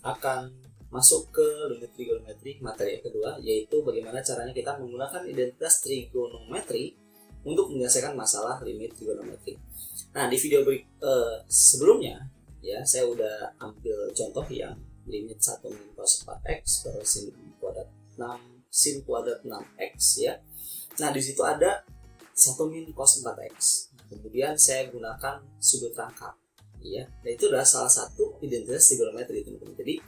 akan masuk ke limit trigonometri materi yang kedua, yaitu bagaimana caranya kita menggunakan identitas trigonometri untuk menyelesaikan masalah limit trigonometri. Nah, di video sebelumnya ya, saya udah ambil contoh yang limit 1 min cos 4x per sin kuadrat 6 sin kuadrat 6x ya. Nah, di situ ada 1 min cos 4x. Kemudian saya gunakan sudut rangkap ya. Nah, itu adalah salah satu identitas trigonometri, teman-teman. Jadi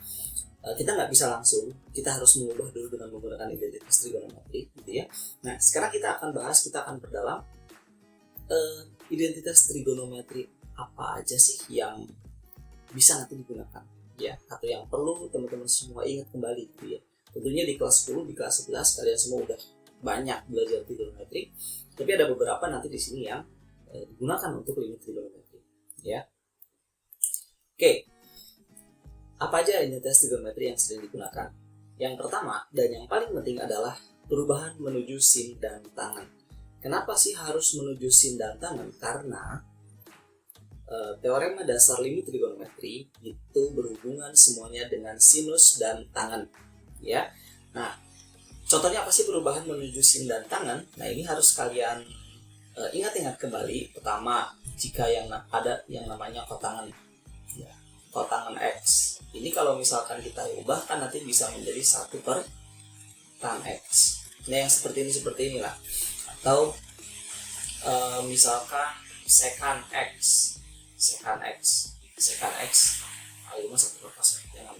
kita nggak bisa langsung, kita harus mengubah dulu dengan menggunakan identitas trigonometri gitu ya. Nah, sekarang kita akan perdalam identitas trigonometri apa aja sih yang bisa nanti digunakan ya, atau yang perlu teman-teman semua ingat kembali gitu ya. Tentunya di kelas 10, di kelas 11 kalian semua udah banyak belajar trigonometri, tapi ada beberapa nanti di sini yang digunakan untuk limit trigonometri ya. Oke, apa aja identitas trigonometri yang sering digunakan? Yang pertama dan yang paling penting adalah perubahan menuju sin dan tangan. Kenapa sih harus menuju sin dan tangan? Karena teorema dasar limit trigonometri itu berhubungan semuanya dengan sinus dan tangan ya. Nah, contohnya apa sih perubahan menuju sin dan tangan? Nah, ini harus kalian ingat-ingat kembali. Pertama, jika ada yang namanya kotangan ya, kotangan X ini kalau misalkan kita ubah kan nanti bisa menjadi 1 per tan X. Nah, yang seperti inilah. Atau misalkan secant X. Ayo mas satu lepas jangan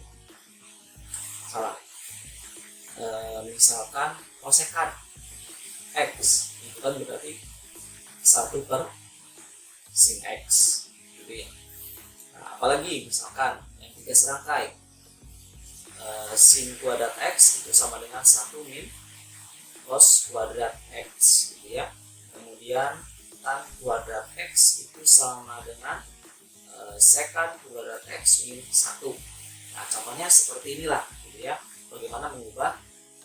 salah. Misalkan cosecant X itu kan berarti 1 per sin X gitu ya. Nah, apalagi misalkan yang 3 serangkai sin kuadrat X itu sama dengan 1 min cos kuadrat X gitu ya. Kemudian tan kuadrat X itu sama dengan secant kuadrat X min 1. Nah, contohnya seperti inilah gitu ya. Bagaimana mengubah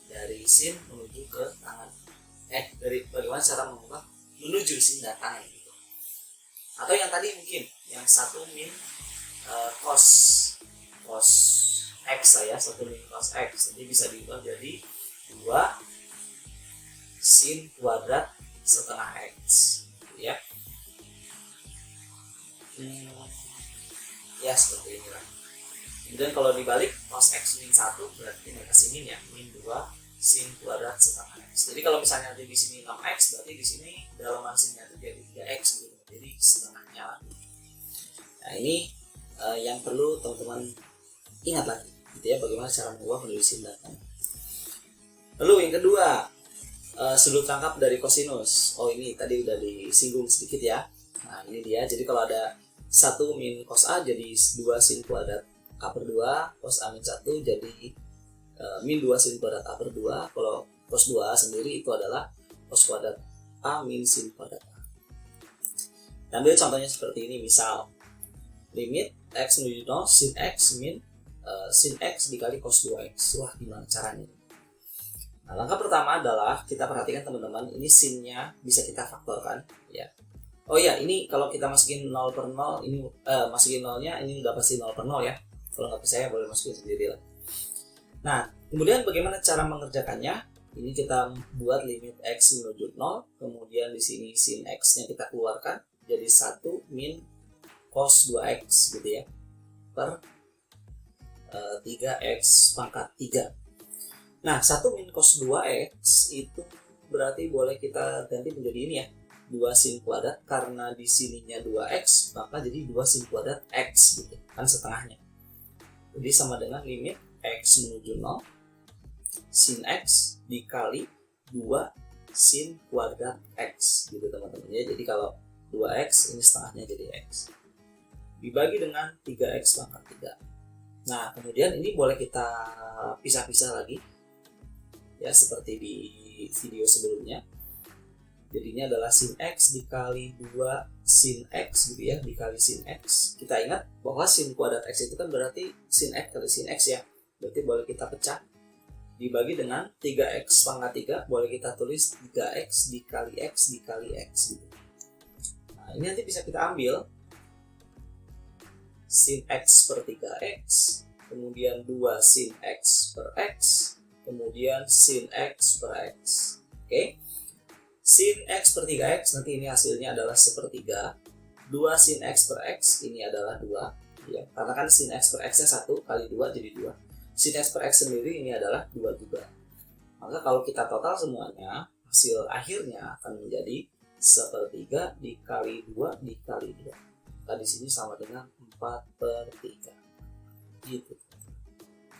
dari sin menuju ke tangan. Bagaimana cara mengubah menuju sin dan tangan gitu. Atau yang tadi mungkin yang 1 min cos X ya, 1 min cos X. Jadi bisa diubah jadi 2 sin kuadrat setengah X ya. Ya seperti inilah. Kemudian kalau dibalik cos X min 1 berarti kasih min ya, min 2 sin kuadrat setengah X. Jadi kalau misalnya di sini 6X berarti di sini dalaman sinnya itu jadi 3X gitu. Jadi setengahnya lagi. Nah, ini yang perlu teman-teman ingat lagi gitu ya, bagaimana cara mengubah menuju sin dan tangan. Lalu yang kedua, sudut rangkap dari kosinus. Oh, ini tadi udah disinggung sedikit ya. Nah, ini dia. Jadi kalau ada 1 min cos A jadi 2 sin kuadrat A per 2, cos A min 1 jadi min 2 sin kuadrat A per 2. Kalau cos 2 sendiri itu adalah cos kuadrat A min sin kuadrat A. Ambil contohnya seperti ini, misal limit X menuju 0 sin X min sin X dikali cos 2X. Wah, gimana caranya? Nah, langkah pertama adalah kita perhatikan teman-teman, ini sinnya bisa kita faktorkan ya. Oh ya, ini kalau kita masukin 0 per 0, ini masukin 0-nya, ini udah pasti 0 per 0 ya. Kalau nggak percaya boleh masukin sendiri lah. Nah, kemudian bagaimana cara mengerjakannya? Ini kita buat limit X menuju 0, kemudian di sini sin X-nya kita keluarkan, jadi 1 min cos 2X gitu ya, per 3X pangkat 3. Nah, 1 min cos 2X itu berarti boleh kita ganti menjadi ini ya, 2 sin kuadrat, karena di sininya 2X maka jadi 2 sin kuadrat X gitu kan, setengahnya. Jadi sama dengan limit X menuju 0 sin X dikali 2 sin kuadrat X gitu teman-teman ya. Jadi kalau 2X ini setengahnya jadi X dibagi dengan 3X pangkat 3. Nah, kemudian ini boleh kita pisah-pisah lagi ya, seperti di video sebelumnya. Jadinya adalah sin X dikali 2 sin X gitu ya, dikali sin X. Kita ingat bahwa sin kuadrat X itu kan berarti sin X kali sin X ya. Berarti boleh kita pecah, dibagi dengan 3X pangkat 3, boleh kita tulis 3X dikali X dikali X gitu. Nah, ini nanti bisa kita ambil sin X per 3X, kemudian 2 sin X per X, kemudian sin X per X. Oke. Sin X per 3X, nanti ini hasilnya adalah sepertiga. 2 sin X per X, ini adalah 2. Ya, karena kan sin X per X nya 1 kali 2 jadi 2. Sin X per X sendiri ini adalah 2 juga. Maka kalau kita total semuanya, hasil akhirnya akan menjadi sepertiga dikali 2 dikali 2. Nah, di sini sama dengan 4/3. Gitu.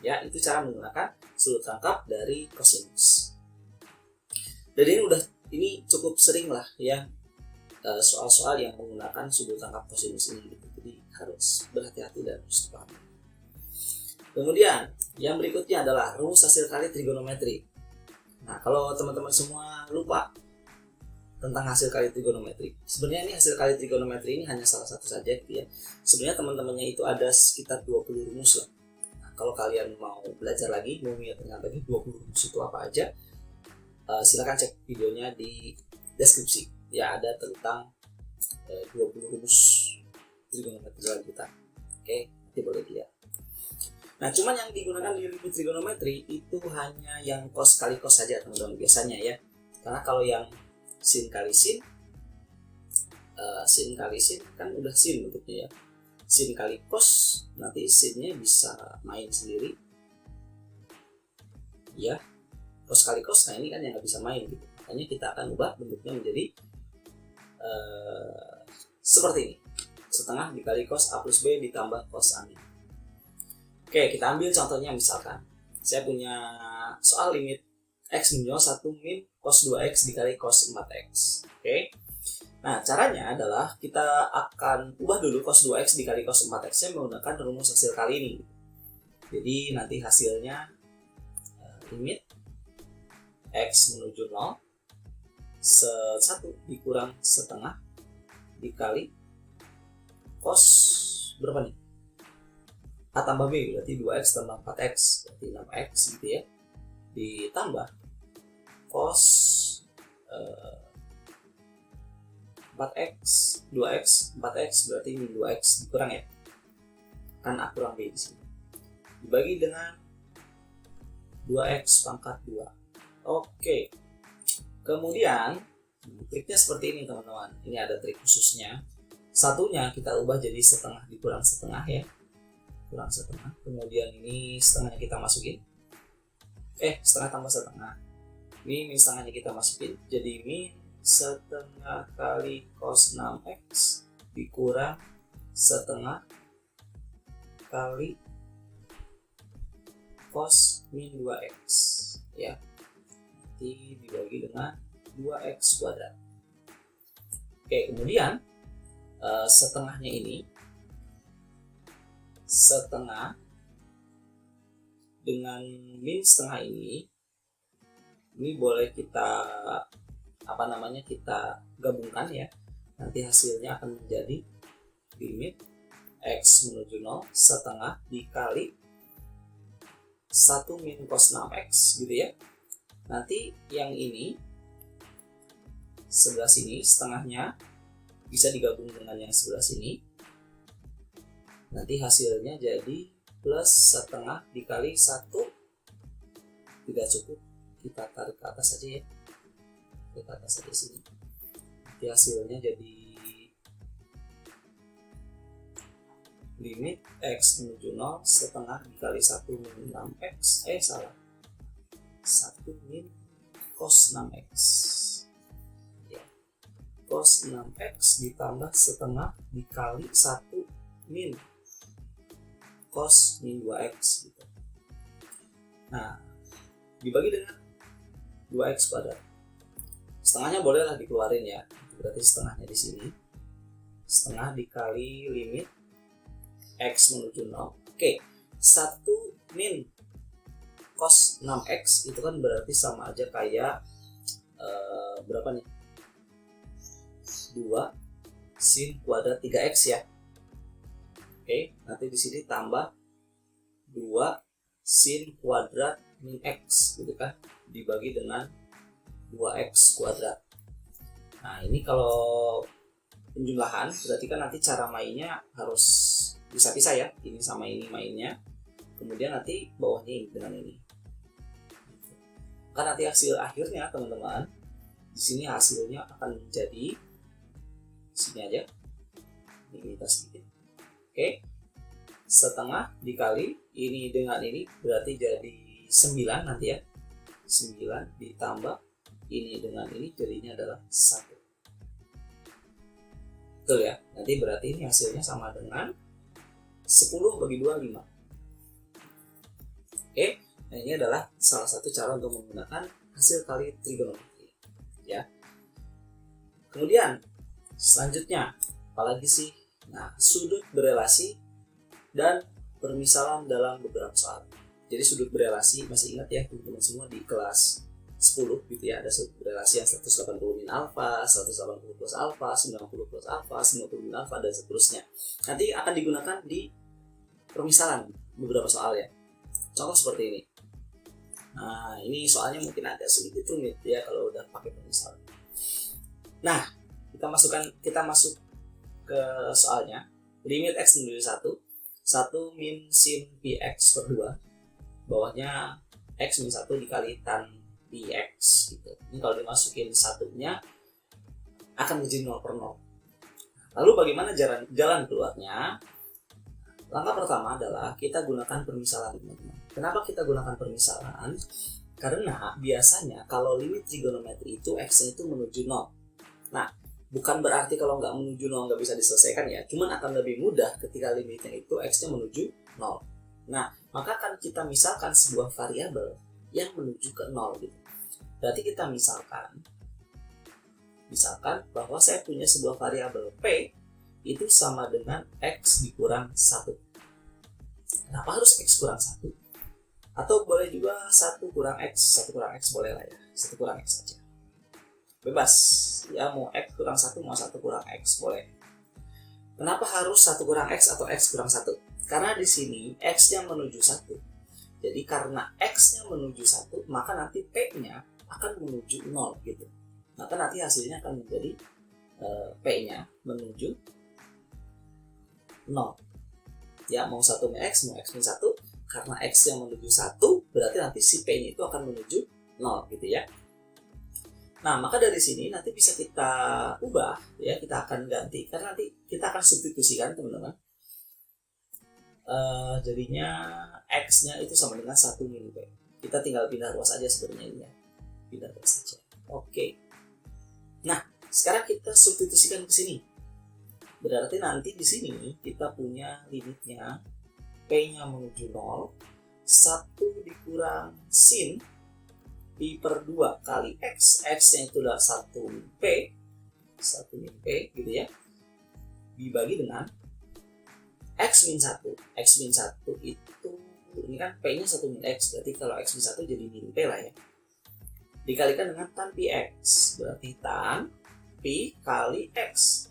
Ya, itu cara menggunakan sudut rangkap dari kosinus. Jadi ini cukup sering lah ya soal-soal yang menggunakan sudut rangkap kosinus ini gitu. Jadi harus berhati-hati dan harus dipahami. Kemudian yang berikutnya adalah rumus hasil kali trigonometri. Nah, kalau teman-teman semua lupa tentang hasil kali trigonometri, sebenarnya ini hasil kali trigonometri ini hanya salah satu saja gitu ya. Sebenarnya teman-temannya itu ada sekitar 20 rumus lah. Nah, kalau kalian mau belajar lagi, mau mengingat lagi 20 rumus itu apa aja, silakan cek videonya di deskripsi. Ya, ada tentang 20 rumus trigonometri lanjutan. Oke, nanti boleh dilihat. Nah, cuman yang digunakan di ilmu trigonometri itu hanya yang cos kali cos saja teman-teman biasanya ya. Karena kalau yang sin kali sin, sin kali sin kan udah sin bentuknya ya. Sin kali cos, nanti sinnya bisa main sendiri. Ya, cos kali cos, nah ini kan yang nggak bisa main gitu. Makanya kita akan ubah bentuknya menjadi seperti ini. Setengah dikali cos A plus B ditambah cos A min. Oke, kita ambil contohnya misalkan saya punya soal limit X menjual 1 min cos 2X dikali cos 4X. Oke. Nah, caranya adalah kita akan ubah dulu cos 2X dikali cos 4X menggunakan rumus hasil kali ini. Jadi nanti hasilnya limit X menuju 0 1 dikurang setengah dikali cos berapa nih? A tambah B berarti 2X tambah 4X berarti 6X gitu ya, ditambah cos 4X 2X 4X berarti min 2X dikurang ya, kan A kurang B di sini, dibagi dengan 2X pangkat 2. Oke, kemudian triknya seperti ini teman-teman, ini ada trik khususnya. Satunya kita ubah jadi setengah dikurang setengah ya, kurang setengah, kemudian ini setengahnya kita masukin, setengah tambah setengah, ini min setengahnya kita masukin, jadi min setengah kali cos 6X dikurang setengah kali cos min 2X ya, nanti dibagi dengan 2X kuadrat. Oke, kemudian setengahnya ini, setengah dengan min setengah ini boleh kita kita gabungkan ya, nanti hasilnya akan menjadi limit X menuju 0 setengah dikali 1 min cos 6X gitu ya. Nanti yang ini sebelah sini setengahnya bisa digabung dengan yang sebelah sini, nanti hasilnya jadi plus setengah dikali 1, tidak cukup, kita tarik ke atas saja ya, ke atas saja sini, nanti hasilnya jadi limit X menuju 0 setengah dikali 1 min 6X, 1 min cos 6X ya, cos 6X ditambah setengah dikali 1 min cos min 2X gitu. Nah, dibagi dengan 2X kuadrat, setengahnya bolehlah dikeluarin ya, berarti setengahnya di sini, setengah dikali limit X menuju 0. Oke, 1 min cos 6X itu kan berarti sama aja kayak berapa nih? 2 sin kuadrat 3X ya. Oke, nanti di sini tambah 2 sin kuadrat min X gitu kan, dibagi dengan 2X kuadrat. Nah, ini kalau penjumlahan berarti kan nanti cara mainnya harus bisa-bisa ya, ini sama ini mainnya. kemudian nanti bawahnya ini dengan ini. Kan nanti hasil akhirnya teman-teman, di sini hasilnya akan menjadi sini aja, ini kita sedikit. Oke, setengah dikali ini dengan ini berarti jadi 9 nanti ya. 9 ditambah ini dengan ini jadinya adalah 1. Betul ya? Nanti berarti ini hasilnya sama dengan 10 bagi 2, 5. Oke, nah ini adalah salah satu cara untuk menggunakan hasil kali trigonometri ya. Kemudian selanjutnya apalagi sih? Nah, sudut berelasi dan permisalan dalam beberapa soal. Jadi sudut berelasi masih ingat ya teman-teman semua di kelas 10 gitu ya, ada sudut berelasi yang 180 min alfa, 180 plus alfa, 90 plus alfa, 90 min alfa dan seterusnya. Nanti akan digunakan di permisalan beberapa soal ya. Contoh seperti ini. Nah, ini soalnya mungkin agak sedikit rumit ya kalau udah pakai permisalan. Nah, kita masuk ke soalnya. Limit x menuju 1 min sin px per 2, bawahnya x min 1 dikali tan px gitu. Ini kalau dimasukin satunya akan menjadi 0 per 0. Lalu bagaimana jalan keluarnya? Langkah pertama adalah kita gunakan permisalan, teman-teman. Kenapa kita gunakan permisalan? Karena biasanya kalau limit trigonometri itu x-nya itu menuju 0. Nah, bukan berarti kalau nggak menuju 0 nggak bisa diselesaikan ya, cuman akan lebih mudah ketika limitnya itu x-nya menuju 0. Nah, maka akan kita misalkan sebuah variabel yang menuju ke 0 gitu. Berarti kita misalkan bahwa saya punya sebuah variabel p itu sama dengan x dikurang 1. Kenapa harus x kurang 1? Atau boleh juga 1 kurang x boleh lah ya, 1 kurang x saja. Bebas, ya mau x kurang 1, mau 1 kurang x boleh. Kenapa harus 1 kurang x atau x kurang 1? Karena di sini x-nya menuju 1. Jadi karena x-nya menuju 1, maka nanti p-nya akan menuju 0 gitu. Maka nanti hasilnya akan menjadi p-nya menuju 0. Ya, mau 1 min x, mau x min 1, karena x-nya menuju 1, berarti nanti si p-nya itu akan menuju 0 gitu ya. Nah, maka dari sini nanti bisa kita ubah ya, kita akan ganti karena nanti kita akan substitusikan teman-teman. Jadinya x-nya itu sama dengan 1 min p. Kita tinggal pindah ruas aja sebenarnya ini ya. Pindah ruas saja. Oke. Nah, sekarang kita substitusikan ke sini. Berarti nanti di sini kita punya limitnya p-nya menuju 0, 1 dikurang sin pi per 2 kali x, x-nya itu adalah 1 min p gitu ya, dibagi dengan x min 1. X min 1 itu, ini kan p-nya 1 min x, berarti kalau x min 1 jadi min p lah ya, dikalikan dengan tan pi x, berarti tan pi kali x,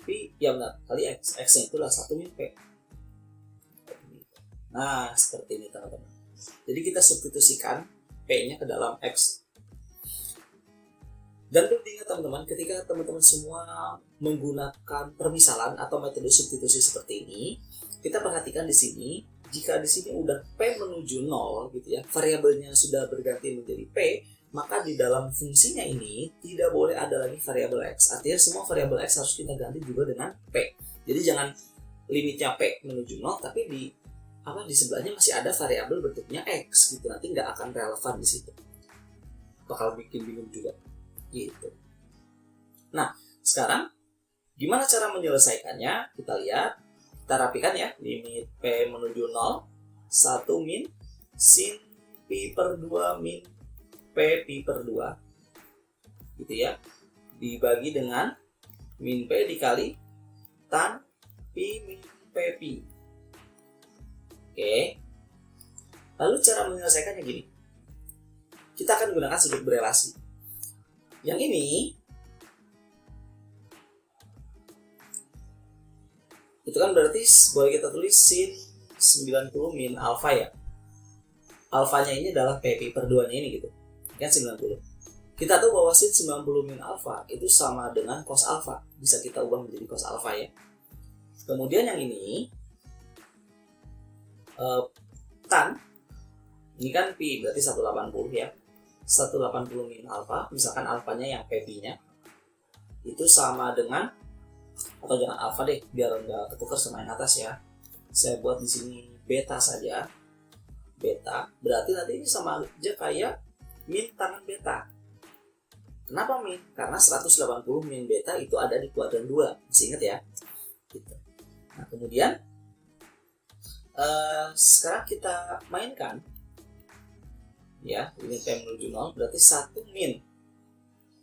pi, ya benar, kali x, x-nya itu adalah 1 min p. Nah, seperti ini teman-teman. Jadi kita substitusikan p-nya ke dalam x. Dan perlu diingat teman-teman, ketika teman-teman semua menggunakan permisalan atau metode substitusi seperti ini, kita perhatikan di sini, jika di sini udah p menuju 0 gitu ya, variabelnya sudah berganti menjadi p, maka di dalam fungsinya ini tidak boleh ada lagi variabel x. Artinya semua variabel x harus kita ganti juga dengan p. Jadi jangan limitnya p menuju 0, tapi di sebelahnya masih ada variabel bentuknya x gitu, nanti nggak akan relevan di situ, bakal bikin bingung juga gitu. Nah, sekarang gimana cara menyelesaikannya? Kita lihat, kita rapikan ya. Limit p menuju 0, 1 min sin pi per 2 min p pi per 2 gitu ya, dibagi dengan min p dikali tan pi min p pi. Oke. Lalu cara menyelesaikannya gini. Kita akan gunakan sudut berelasi. Yang ini itu kan berarti boleh kita tulis sin 90 min alfa ya. Alfanya ini adalah pi per 2 nya ini gitu. Kan 90. Kita tahu bahwa sin 90 min alfa itu sama dengan cos alfa. Bisa kita ubah menjadi cos alfa ya. Kemudian yang ini tan, ini kan pi berarti 180 ya, 180 min alfa, misalkan alfanya yang pp-nya itu sama dengan, atau jangan alfa deh biar nggak ketukar sama yang atas ya, saya buat di sini beta saja. Beta berarti nanti ini sama aja kayak min tangan beta. Kenapa min? Karena 180 min beta itu ada di kuadran 2, masih ingat ya gitu. Nah kemudian sekarang kita mainkan ya, ini P menuju 0 berarti 1 min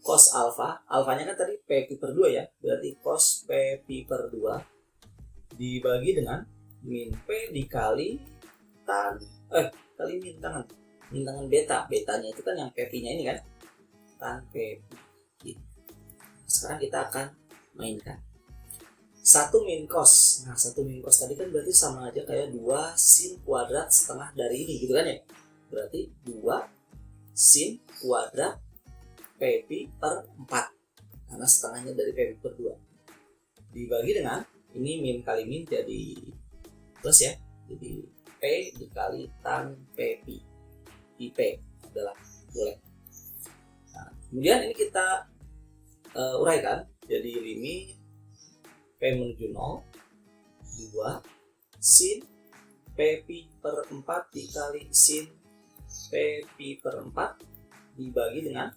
cos alfa, alfanya kan tadi P pi per 2 ya, berarti cos P pi per 2 dibagi dengan min P dikali tan kali min tangan beta, betanya itu kan yang P nya ini kan, tan P pi. Sekarang kita akan mainkan 1 min cos. Nah 1 min cos tadi kan berarti sama aja kayak 2 sin kuadrat setengah dari ini gitu kan ya, berarti 2 sin kuadrat P pi per 4 karena setengahnya dari P pi per 2 dibagi dengan ini min kali min jadi plus ya, jadi P dikali tan P pi, IP adalah boleh. Nah, kemudian ini kita uraikan jadi limit P menuju 0 2 sin P pi per 4 dikali sin P pi per 4 dibagi dengan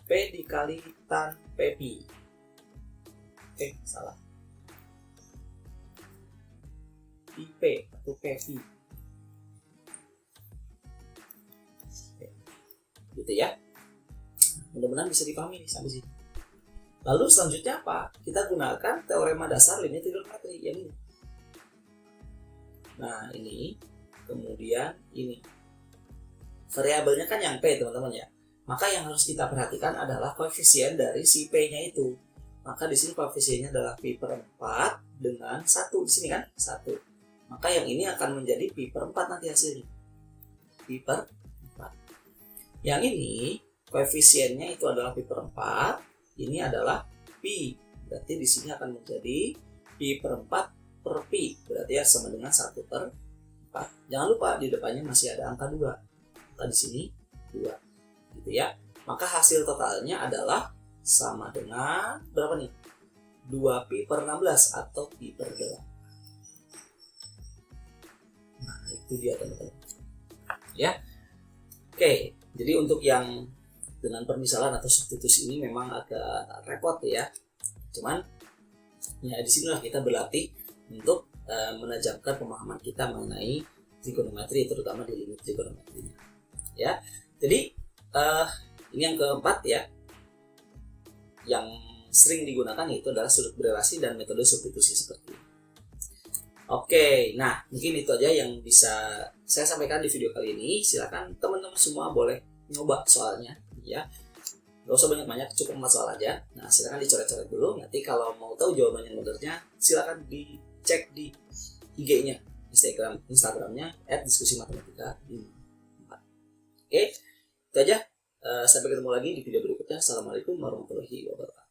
P dikali tan P pi. Salah, IP atau P pi gitu ya. Mudah-mudahan bisa dipahami nih sampai sini. Lalu selanjutnya apa? Kita gunakan teorema dasar linear trigonometri yang ini. Nah ini, kemudian ini variabelnya kan yang P teman-teman ya. Maka yang harus kita perhatikan adalah koefisien dari si P-nya itu. Maka di sini koefisiennya adalah pi per 4 dengan 1 di sini kan 1. Maka yang ini akan menjadi pi per 4 nanti hasilnya. Pi per 4. Yang ini koefisiennya itu adalah pi per 4, ini adalah pi. Berarti di sini akan menjadi pi per 4 per pi. Berarti ya sama dengan 1 per 4. Jangan lupa di depannya masih ada angka 2. Angka di sini 2. Gitu ya. Maka hasil totalnya adalah sama dengan berapa nih? 2 pi per 16 atau pi per 8. Nah, itu dia teman-teman. Ya. Oke. Jadi untuk yang dengan permisalan atau substitusi ini memang agak repot ya. Cuman ya di sinilah kita berlatih untuk menajamkan pemahaman kita mengenai trigonometri, terutama di limit trigonometrinya. Ya. Jadi ini yang keempat ya. Yang sering digunakan yaitu adalah sudut berelasi dan metode substitusi seperti ini. Oke, nah mungkin itu aja yang bisa saya sampaikan di video kali ini. Silakan teman-teman semua boleh nyoba soalnya ya. Gak usah banyak-banyak, cukup 4 soal aja. Nah silakan dicoret-coret dulu. Nanti kalau mau tahu jawaban yang benarnya silakan dicek di IG-nya, Instagramnya @diskusimatematika. Oke, itu aja. Sampai ketemu lagi di video berikutnya. Assalamualaikum warahmatullahi wabarakatuh.